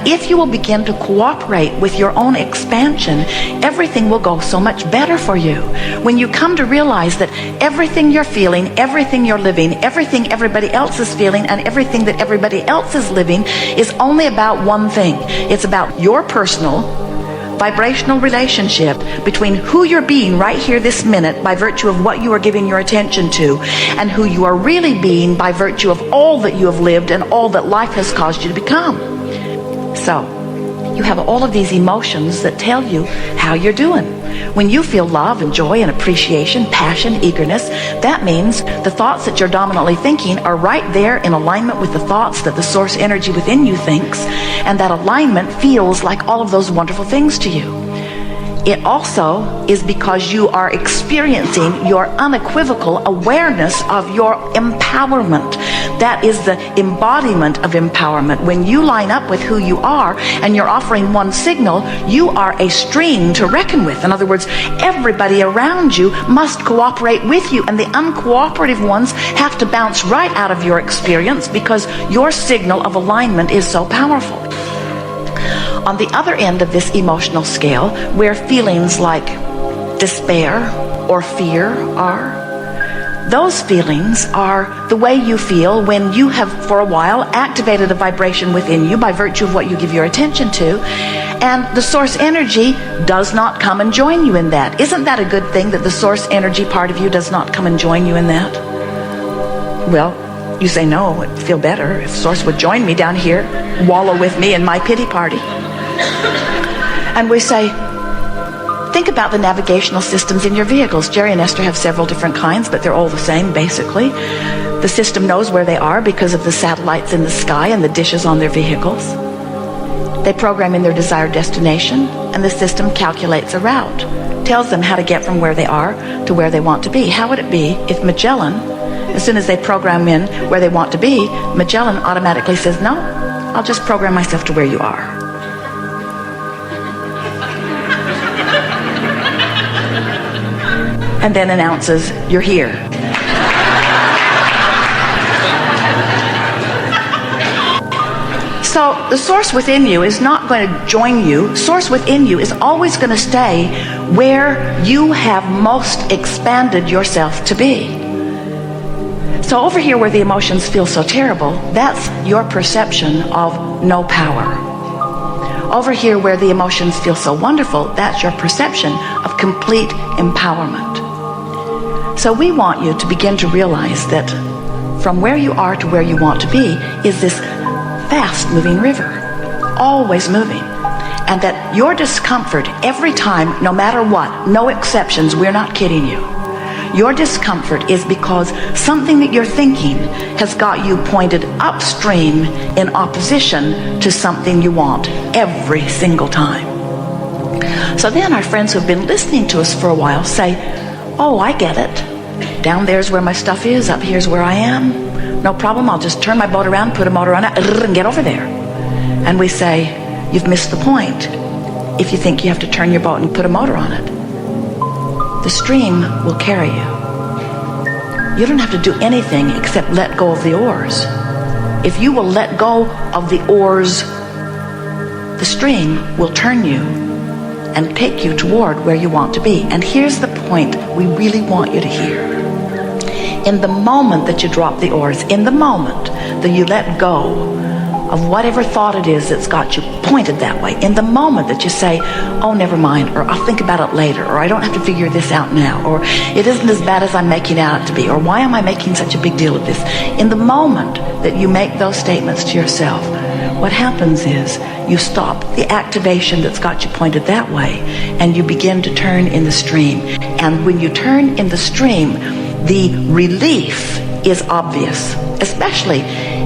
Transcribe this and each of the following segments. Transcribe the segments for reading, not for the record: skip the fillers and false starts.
if you will begin to cooperate with your own expansion, everything will go so much better for you. When you come to realize that everything you're feeling, everything you're living, everything everybody else is feeling, and everything that everybody else is living is only about one thing. It's about your personal vibrational relationship between who you're being right here this minute by virtue of what you are giving your attention to, and who you are really being by virtue of all that you have lived and all that life has caused you to become. So you have all of these emotions that tell you how you're doing. When you feel love and joy and appreciation, passion, eagerness, that means the thoughts that you're dominantly thinking are right there in alignment with the thoughts that the source energy within you thinks, and that alignment feels like all of those wonderful things to you. It also is because you are experiencing your unequivocal awareness of your empowerment. That is the embodiment of empowerment. When you line up with who you are and you're offering one signal, you are a stream to reckon with. In other words, everybody around you must cooperate with you, and the uncooperative ones have to bounce right out of your experience because your signal of alignment is so powerful. On the other end of this emotional scale, where feelings like despair or fear are, those feelings are the way you feel when you have for a while activated a vibration within you by virtue of what you give your attention to, and the source energy does not come and join you in that. Isn't that a good thing, that the source energy part of you does not come and join you in that? Well, you say, no, it'd feel better if source would join me down here, wallow with me in my pity party. And we say, think about the navigational systems in your vehicles. Jerry and Esther have several different kinds, but they're all the same, basically. The system knows where they are because of the satellites in the sky and the dishes on their vehicles. They program in their desired destination, and the system calculates a route, tells them how to get from where they are to where they want to be. How would it be if Magellan, as soon as they program in where they want to be, Magellan automatically says, no, I'll just program myself to where you are. And then announces, you're here. So the source within you is not going to join you. Source within you is always going to stay where you have most expanded yourself to be. So over here where the emotions feel so terrible, that's your perception of no power. Over here where the emotions feel so wonderful, that's your perception of complete empowerment. So we want you to begin to realize that from where you are to where you want to be is this fast moving river, always moving. And that your discomfort every time, no matter what, no exceptions, we're not kidding you. Your discomfort is because something that you're thinking has got you pointed upstream in opposition to something you want every single time. So then our friends who have been listening to us for a while say, oh, I get it. Down there's where my stuff is, up here's where I am. No problem, I'll just turn my boat around, put a motor on it, and get over there. And we say, you've missed the point if you think you have to turn your boat and put a motor on it. The stream will carry you. You don't have to do anything except let go of the oars. If you will let go of the oars, the stream will turn you and take you toward where you want to be. And here's the point we really want you to hear. In the moment that you drop the oars, in the moment that you let go of whatever thought it is that's got you pointed that way, in the moment that you say, oh, never mind, or I'll think about it later, or I don't have to figure this out now, or it isn't as bad as I'm making out it to be, or why am I making such a big deal of this? In the moment that you make those statements to yourself, what happens is you stop the activation that's got you pointed that way, and you begin to turn in the stream. And when you turn in the stream, the relief is obvious, especially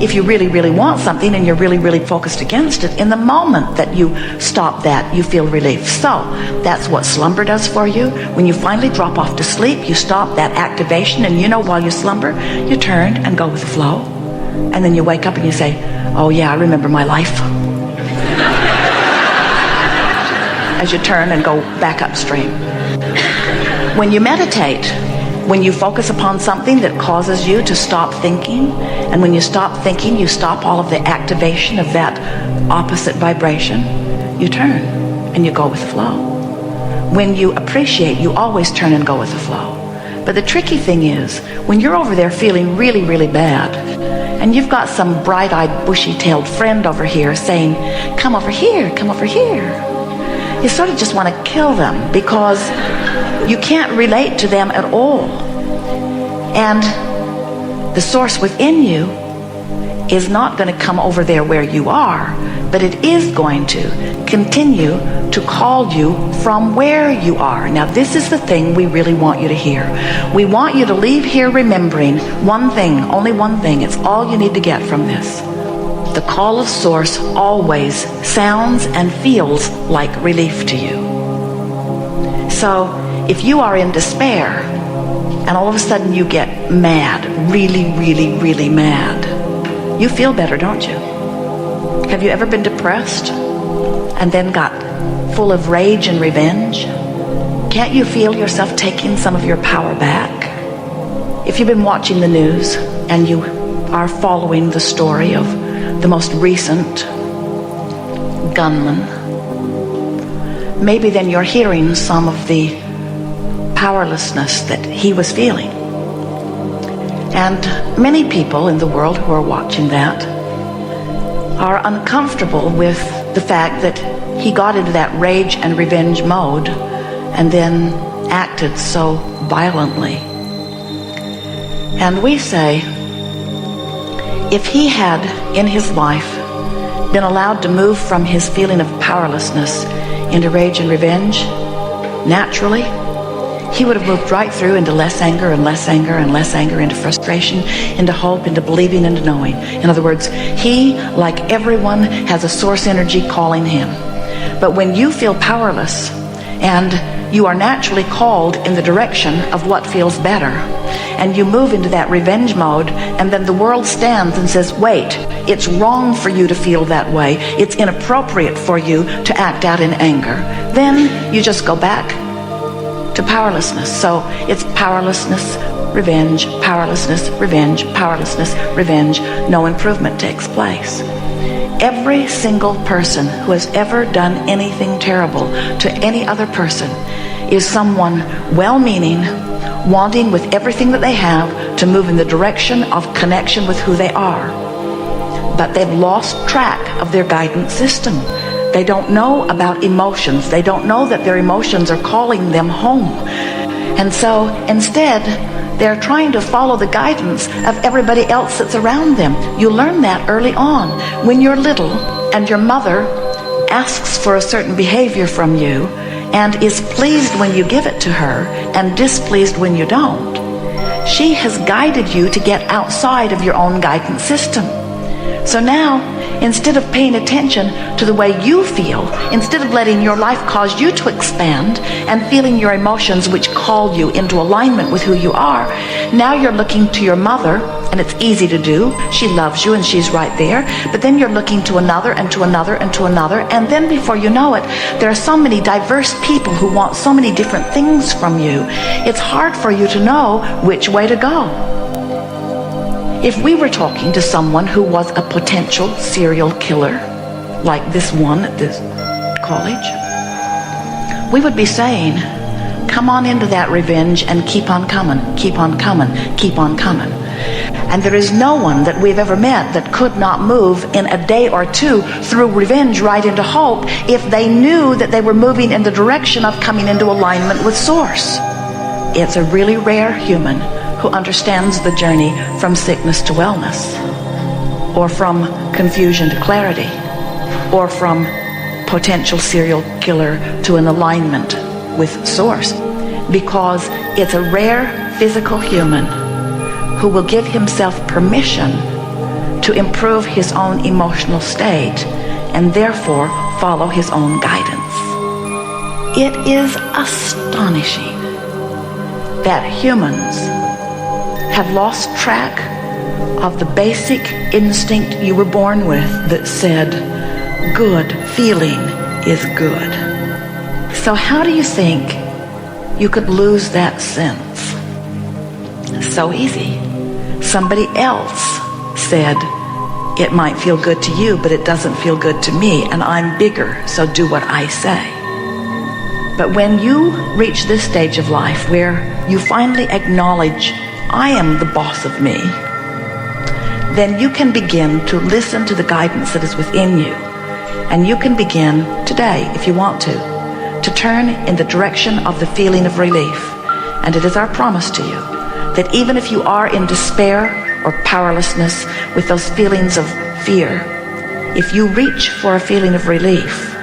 if you really, really want something and you're really, really focused against it. In the moment that you stop that, you feel relief. So that's what slumber does for you. When you finally drop off to sleep, you stop that activation, and you know, while you slumber, you turn and go with the flow. And then you wake up and you say, oh yeah, I remember my life. As you turn and go back upstream. When you meditate, when you focus upon something that causes you to stop thinking, and when you stop thinking, you stop all of the activation of that opposite vibration, you turn and you go with the flow. When you appreciate, you always turn and go with the flow. But the tricky thing is, when you're over there feeling really, really bad, and you've got some bright-eyed, bushy-tailed friend over here saying, come over here, come over here, you sort of just want to kill them, because you can't relate to them at all. And the source within you is not going to come over there where you are, but it is going to continue to call you from where you are. Now, this is the thing we really want you to hear. We want you to leave here remembering one thing, only one thing. It's all you need to get from this. The call of Source always sounds and feels like relief to you. So if you are in despair and all of a sudden you get mad, really, really, really mad, you feel better, don't you? Have you ever been depressed and then got full of rage and revenge? Can't you feel yourself taking some of your power back? If you've been watching the news and you are following the story of the most recent gunman, maybe then you're hearing some of the powerlessness that he was feeling. And many people in the world who are watching that are uncomfortable with the fact that he got into that rage and revenge mode and then acted so violently. And we say, if he had in his life been allowed to move from his feeling of powerlessness into rage and revenge naturally, he would have moved right through into less anger and less anger and less anger, into frustration, into hope, into believing, into knowing. In other words, he, like everyone, has a source energy calling him. But when you feel powerless and you are naturally called in the direction of what feels better, and you move into that revenge mode, and then the world stands and says, wait, it's wrong for you to feel that way, it's inappropriate for you to act out in anger, then you just go back to powerlessness. So it's powerlessness, revenge, powerlessness, revenge, powerlessness, revenge. No improvement takes place. Every single person who has ever done anything terrible to any other person is someone well-meaning, wanting with everything that they have to move in the direction of connection with who they are. But they've lost track of their guidance system. They don't know about emotions. They don't know that their emotions are calling them home. And so instead, they're trying to follow the guidance of everybody else that's around them. You learn that early on. When you're little and your mother asks for a certain behavior from you and is pleased when you give it to her and displeased when you don't, she has guided you to get outside of your own guidance system. So now, instead of paying attention to the way you feel, instead of letting your life cause you to expand and feeling your emotions which call you into alignment with who you are, now you're looking to your mother, and it's easy to do. She loves you and she's right there. But then you're looking to another and to another and to another, and then before you know it, there are so many diverse people who want so many different things from you. It's hard for you to know which way to go. If we were talking to someone who was a potential serial killer, like this one at this college, we would be saying, come on into that revenge and keep on coming, keep on coming, keep on coming. And there is no one that we've ever met that could not move in a day or two through revenge right into hope if they knew that they were moving in the direction of coming into alignment with Source. It's a really rare human who understands the journey from sickness to wellness, or from confusion to clarity, or from potential serial killer to an alignment with Source, because it's a rare physical human who will give himself permission to improve his own emotional state and therefore follow his own guidance. It is astonishing that humans have lost track of the basic instinct you were born with that said, good feeling is good. So how do you think you could lose that sense? So easy. Somebody else said, it might feel good to you, but it doesn't feel good to me, and I'm bigger, so do what I say. But when you reach this stage of life where you finally acknowledge, I am the boss of me, then you can begin to listen to the guidance that is within you. And you can begin today, if you want to turn in the direction of the feeling of relief. And it is our promise to you that even if you are in despair or powerlessness with those feelings of fear, if you reach for a feeling of relief,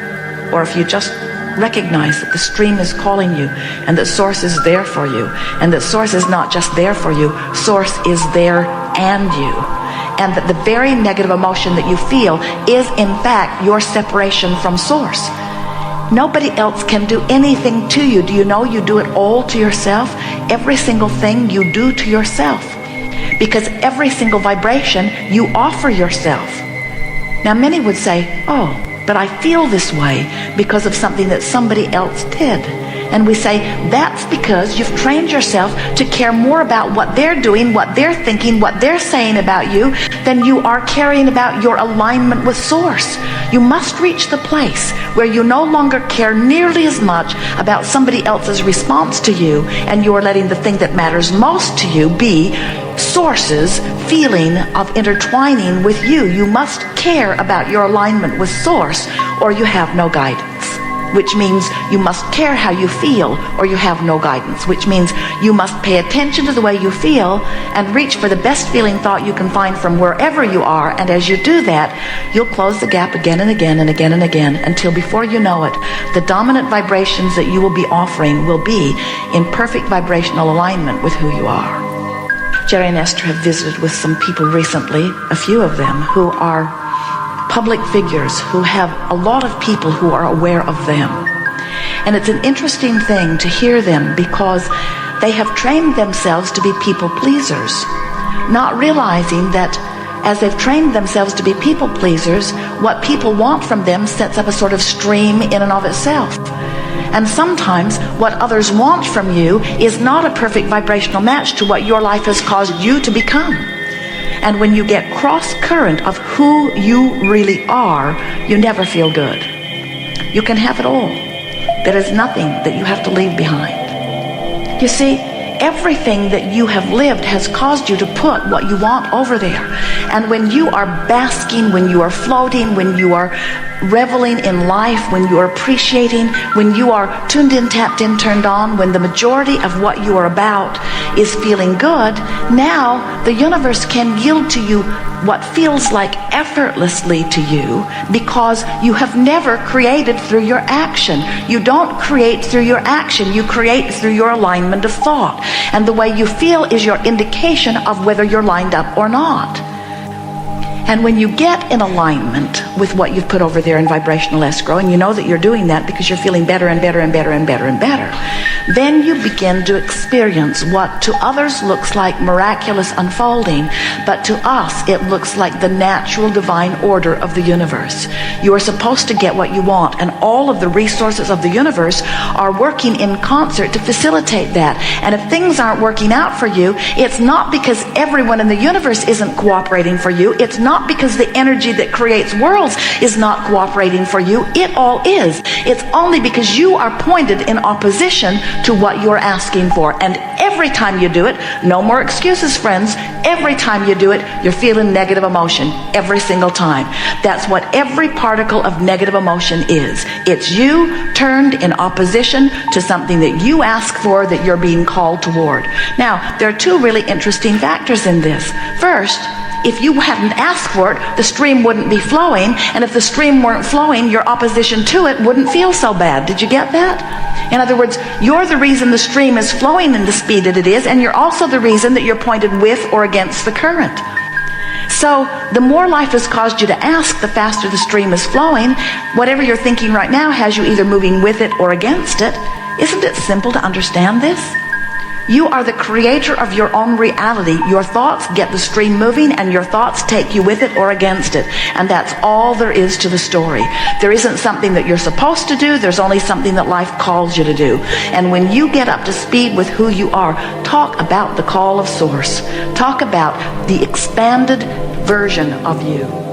or if you just recognize that the stream is calling you and that Source is there for you, and that Source is not just there for you, Source is there and you, and that the very negative emotion that you feel is in fact your separation from Source. Nobody else can do anything to you. Do you know you do it all to yourself? Every single thing you do to yourself, because every single vibration you offer yourself. Now many would say, oh, but I feel this way because of something that somebody else did. And we say, that's because you've trained yourself to care more about what they're doing, what they're thinking, what they're saying about you, than you are caring about your alignment with Source. You must reach the place where you no longer care nearly as much about somebody else's response to you, and you are letting the thing that matters most to you be Source's feeling of intertwining with you. You must care about your alignment with Source, or you have no guidance. Which means you must care how you feel, or you have no guidance. Which means you must pay attention to the way you feel and reach for the best feeling thought you can find from wherever you are. And as you do that, you'll close the gap again and again and again and again, until before you know it, the dominant vibrations that you will be offering will be in perfect vibrational alignment with who you are. Jerry and Esther have visited with some people recently, a few of them, who are public figures, who have a lot of people who are aware of them. And it's an interesting thing to hear them, because they have trained themselves to be people pleasers, not realizing that as they've trained themselves to be people pleasers, what people want from them sets up a sort of stream in and of itself. And sometimes what others want from you is not a perfect vibrational match to what your life has caused you to become. And when you get cross current of who you really are, you never feel good. You can have it all. There is nothing that you have to leave behind. You see, everything that you have lived has caused you to put what you want over there. And when you are basking, when you are floating, when you are reveling in life, when you are appreciating, when you are tuned in, tapped in, turned on, when the majority of what you are about is feeling good, now the universe can yield to you what feels like effortlessly to you, because you have never created through your action. You don't create through your action, you create through your alignment of thought. And the way you feel is your indication of whether you're lined up or not. And when you get in alignment with what you've put over there in vibrational escrow, and you know that you're doing that because you're feeling better and better and better and better and better, then you begin to experience what to others looks like miraculous unfolding, but to us it looks like the natural divine order of the universe. You are supposed to get what you want, and all of the resources of the universe are working in concert to facilitate that. And if things aren't working out for you, it's not because everyone in the universe isn't cooperating for you. It's not because the energy that creates worlds is not cooperating for you. It all is. It's only because you are pointed in opposition to what you're asking for. And every time you do it, no more excuses, friends, every time you do it, you're feeling negative emotion. Every single time. That's what every particle of negative emotion is. It's you turned in opposition to something that you ask for, that you're being called toward. Now, there are two really interesting factors in this. First, if you hadn't asked for it, the stream wouldn't be flowing. And if the stream weren't flowing, your opposition to it wouldn't feel so bad. Did you get that? In other words, you're the reason the stream is flowing in the speed that it is, and you're also the reason that you're pointed with or against the current. So the more life has caused you to ask, the faster the stream is flowing. Whatever you're thinking right now has you either moving with it or against it. Isn't it simple to understand this? You are the creator of your own reality. Your thoughts get the stream moving, and your thoughts take you with it or against it. And that's all there is to the story. There isn't something that you're supposed to do. There's only something that life calls you to do. And when you get up to speed with who you are, talk about the call of Source. Talk about the expanded version of you.